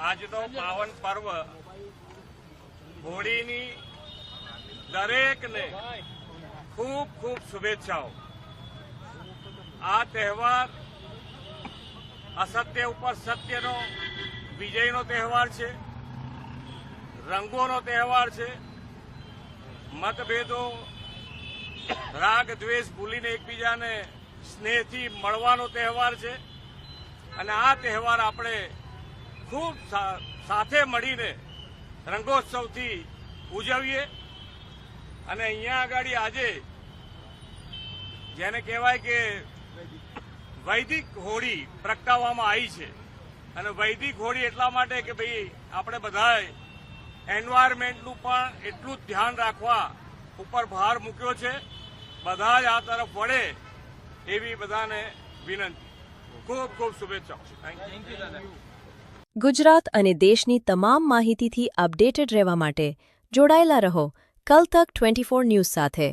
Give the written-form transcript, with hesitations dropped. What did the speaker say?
આજનો પાવન પર્વ હોળીની દરેકને ખૂબ ખૂબ શુભેચ્છાઓ। આ તહેવાર અસત્ય ઉપર સત્યનો વિજયનો તહેવાર છે, રંગોનો તહેવાર છે, મતભેદો રાગ દ્વેષ ભૂલીને એકબીજાને સ્નેહથી મળવાનો તહેવાર છે અને આ તહેવાર આપણે ખૂબ સાથે મળીને રંગોત્સવથી ઉજવીએ। અને અહીંયા આગળ આજે જેને કહેવાય કે વૈદિક હોળી પ્રગટાવવામાં આવી છે અને વૈદિક હોળી એટલા માટે કે ભાઈ આપણે બધાએ એન્વાયરમેન્ટનું પણ એટલું જ ધ્યાન રાખવા ઉપર ભાર મૂક્યો છે। બધા જ આ તરફ વળે એવી બધાને વિનંતી। ખૂબ ખૂબ શુભેચ્છાઓ। Thank you. ગુજરાત અને દેશની તમામ માહિતીથી અપડેટેડ રહેવા માટે જોડાયેલા રહો કલ તક 24 ન્યૂઝ સાથે।